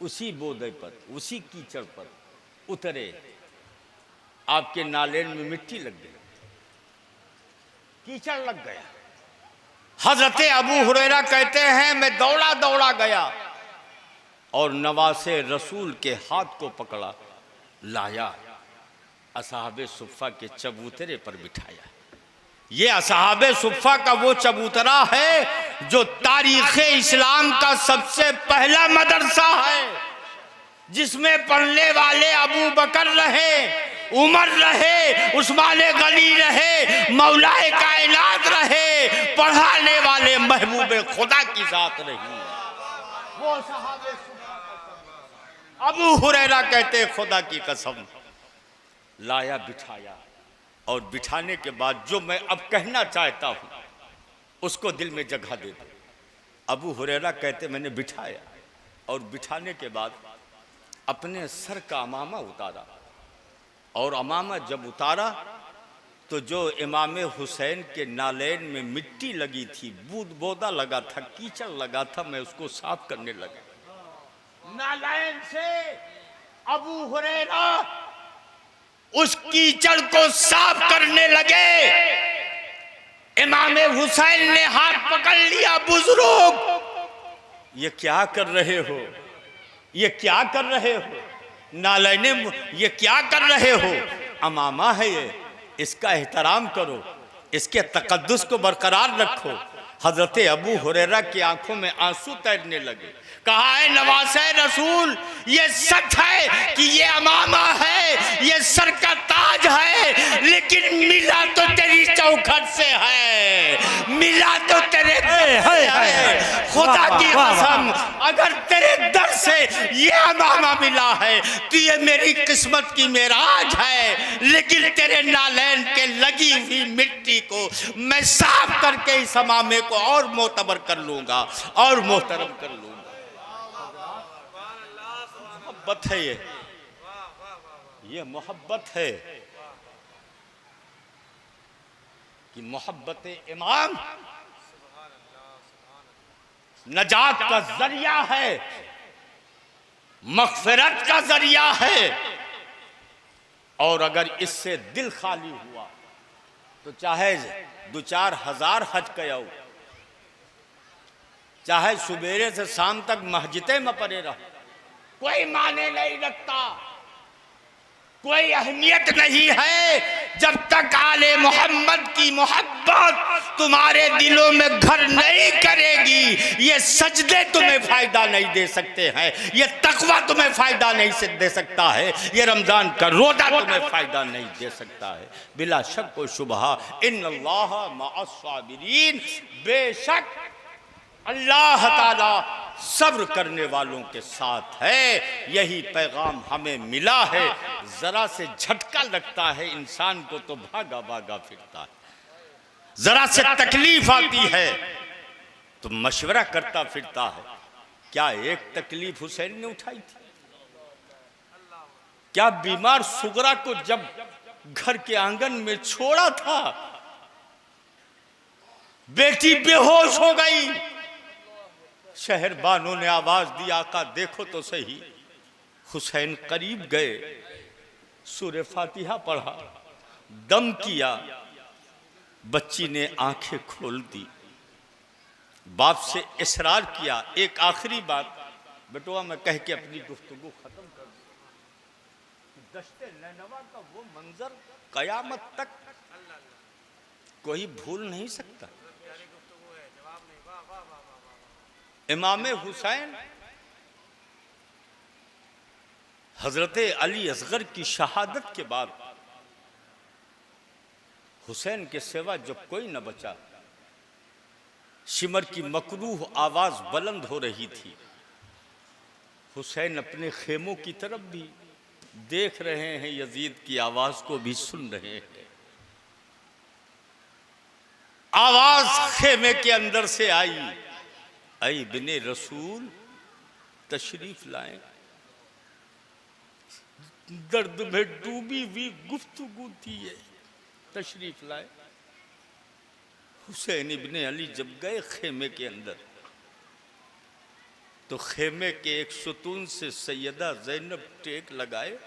उसी बोदे पर, उसी कीचड़ पर उतरे। आपके नालेन में मिट्टी लग गई, कीचड़ लग गया। हजरत अबू हुरैरा कहते हैं मैं दौड़ा दौड़ा गया और नवासे रसूल के हाथ को पकड़ा, लाया, असहाबे सुफ़ा के चबूतरे पर बिठाया। ये असहाबे सुफ़ा का वो चबूतरा है जो तारीख़ इस्लाम का सबसे पहला मदरसा है, जिसमें पढ़ने वाले अबू बकर रहे, उमर रहे, उस्मान गनी रहे, मौलाए कायनात रहे, पढ़ाने वाले महबूबे खुदा की जात रही। वो सहाबे सुफ़ा का अबू हुरैरा कहते खुदा की कसम, लाया, बिठाया, और बिठाने के बाद जो मैं अब कहना चाहता हूं उसको दिल में जगह दे दो। अबू हुरैरा कहते मैंने बिठाया और बिठाने के बाद अपने सर का अमामा उतारा, और अमामा जब उतारा तो जो इमाम हुसैन के नालैन में मिट्टी लगी थी, बूंद बोदा लगा था, कीचड़ लगा था, मैं उसको साफ करने लगा। नालायन से अबू हुरैरा उस कीचड़ को साफ करने लगे। इमाम हुसैन ने हाथ पकड़ लिया, बुजुर्ग ये क्या कर रहे हो, ये क्या कर रहे हो, नालायने ये क्या कर रहे हो, अमामा है ये, इसका एहतराम करो, इसके तकद्दुस को बरकरार रखो। हजरत अबू हुरैरा की आंखों में आंसू तैरने लगे। कहा है नवासे रसूल, ये सच है कि ये अमामा है, ये सर का ताज है, लेकिन मिला तो तेरी चौखट से है, मिला तो तेरे है। खुदा की कसम, अगर तेरे दर से ये अमामा मिला है तो ये मेरी किस्मत की मेराज है, लेकिन तेरे नालैन के लगी हुई मिट्टी को मैं साफ करके इस अमामे को और मोतबर कर लूंगा और मोहतरम कर लूंगा। मोहब्बत है ये मोहब्बत है कि मोहब्बत इमाम नजात का जरिया है, मगफिरत का जरिया है। और अगर इससे दिल खाली हुआ तो चाहे 2-4 हजार हज कयाओ, चाहे सुबेरे से शाम तक मस्जिदे में पड़े रहो, कोई माने नहीं रखता, कोई अहमियत नहीं है जब तक आले मोहम्मद की मोहब्बत तुम्हारे दिलों में घर नहीं करेगी। ये सजदे तुम्हें फायदा नहीं दे सकते हैं, ये तकवा तुम्हें फायदा नहीं दे सकता है, ये रमजान का रोजा तुम्हें फायदा नहीं दे सकता है। बिला शक व शुबहा इन्नल्लाह मअस साबिरीन, बेशक अल्लाह ताला सब्र करने वालों के साथ है। यही पैगाम हमें मिला है। जरा से झटका लगता है इंसान को तो भागा भागा फिरता है, जरा से तकलीफ आती है तो मशवरा करता फिरता है। क्या एक तकलीफ हुसैन ने उठाई थी? क्या बीमार सुगरा को जब घर के आंगन में छोड़ा था, बेटी बेहोश हो गई, शहर बानों ने आवाज दी आका देखो तो सही। हुसैन करीब गए, सूरे फातिहा पढ़ा, दम किया, बच्ची ने आंखें खोल दी, बाप से इसरार किया एक आखिरी बात बेटुआ मैं कह के अपनी गुफ्तगू खत्म कर दूं। दश्ते नैनवा का वो मंजर कयामत तक कोई भूल नहीं सकता। इमाम हुसैन हजरत अली असगर की शहादत के बाद हुसैन के सिवा जब कोई न बचा, शिमर की मकरूह आवाज बुलंद हो रही थी। हुसैन अपने खेमों की तरफ भी देख रहे हैं, यजीद की आवाज को भी सुन रहे हैं। आवाज खेमे के अंदर से आई, ऐ बिने रसूल तशरीफ लाएं। दर्द में डूबी हुई गुफ्तगू थी ये, तशरीफ लाए। हुसैन इब्ने अली जब गए खेमे के अंदर तो खेमे के एक सुतून से सैयदा ज़ैनब टेक लगाए,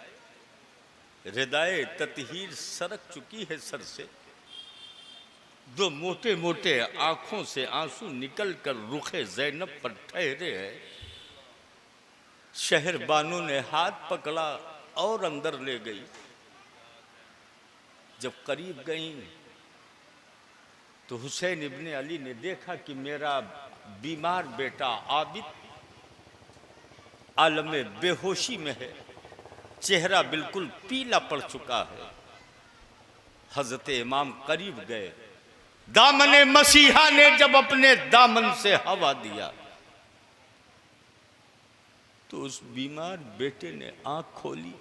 रिदाए ततहीर सरक चुकी है सर से, दो मोटे मोटे आंखों से आंसू निकलकर रुखे ज़ैनब पर ठहरे हैं। शहर बानो ने हाथ पकड़ा और अंदर ले गई। जब करीब गई तो हुसैन इब्ने अली ने देखा कि मेरा बीमार बेटा आबिद आलम बेहोशी में है, चेहरा बिल्कुल पीला पड़ चुका है। हजरत इमाम करीब गए, दामने मसीहा ने जब अपने दामन से हवा दिया तो उस बीमार बेटे ने आंख खोली,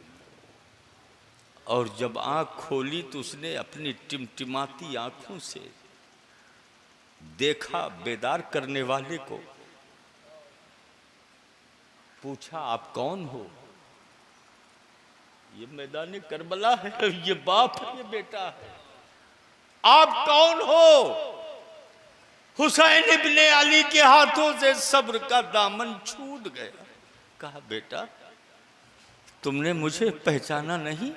और जब आंख खोली तो उसने अपनी टिमटिमाती आंखों से देखा बेदार करने वाले को। पूछा आप कौन हो? ये मैदान करबला है, ये बाप है, ये बेटा है। आप कौन हो? हुसैन इब्ने अली के हाथों से सब्र का दामन छूट गया। कहा बेटा तुमने मुझे पहचाना नहीं?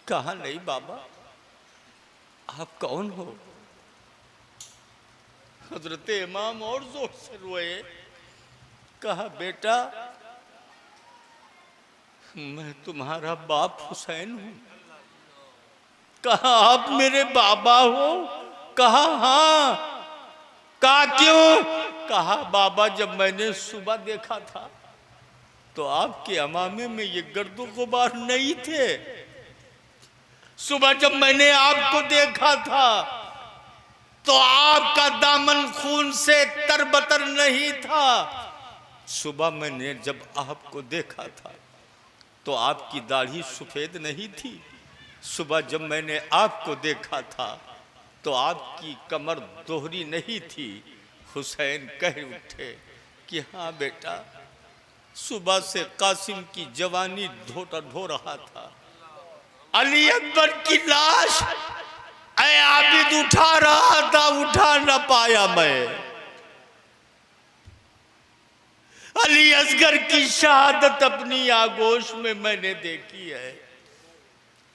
कहा नहीं बाबा। आप कौन हो? हजरत इमाम और जोर से रोए। कहा बेटा मैं तुम्हारा बाप हुसैन हूं। कहा आप मेरे बाबा हो? कहा हाँ। कहा क्यों? कहा बाबा जब मैंने सुबह देखा था तो आपके अमामे में ये गर्दो गुबार नहीं थे। सुबह जब मैंने आपको देखा था तो आपका दामन खून से तरबतर नहीं था। सुबह मैंने जब आपको देखा था तो आपकी दाढ़ी सफेद नहीं थी। सुबह जब मैंने आपको देखा था तो आपकी कमर दोहरी नहीं थी। हुसैन कह उठे कि हाँ बेटा, सुबह से कासिम की जवानी धो रहा था। अली अकबर की लाश ऐ आबिद उठा रहा था, उठा न पाया मैं। अली असगर की शहादत अपनी आगोश में मैंने देखी है।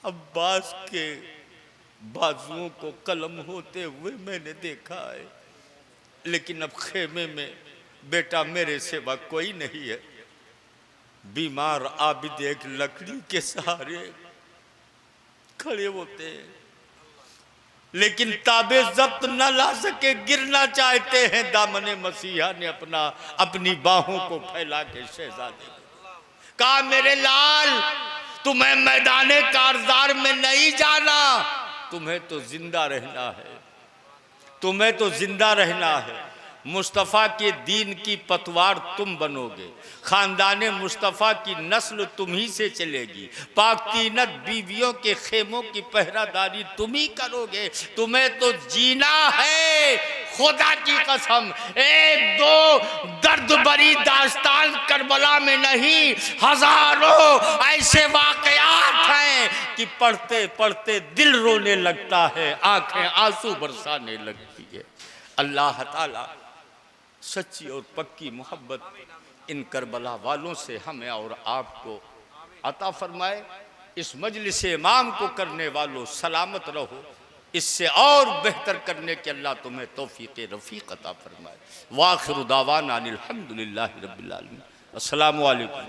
अब्बास के बाजुओं को कलम होते हुए मैंने देखा है, लेकिन अब खेमे में बेटा मेरे सिवा कोई नहीं है। बीमार आबिद एक लकड़ी के सहारे खड़े होते हैं, लेकिन ताबे जब्त न ला सके, गिरना चाहते हैं। दामने मसीहा ने अपनी बाहों को फैला के शहजादे कहा मेरे लाल तुम्हें मैदाने कारजार में नहीं जाना, तुम्हें तो जिंदा रहना है, तुम्हें तो जिंदा रहना है। मुस्तफ़ा के दीन की पतवार तुम बनोगे, खानदान मुस्तफ़ा की नस्ल तुम ही से चलेगी, पाक तीनत बीवियों के खेमों की पहरादारी तुम ही करोगे। तुम्हें तो जीना है, खुदा की कसम। एक दो दर्द भरी दास्तान करबला में नहीं, हजारों ऐसे वाकयात हैं कि पढ़ते पढ़ते दिल रोने लगता है, आंखें आंसू बरसाने लगती है। अल्लाह ताला सच्ची और पक्की मोहब्बत इन करबला वालों से हमें और आपको अता फरमाए। इस मजलिस इमाम को करने वालों सलामत रहो, इससे और बेहतर करने के अल्लाह तुम्हें तौफीक रफ़ीक अता फरमाए। वाखिर दावाना अनिल हम्दुलिल्लाहि रब्बिल आलमीन। अस्सलामु अलैकुम।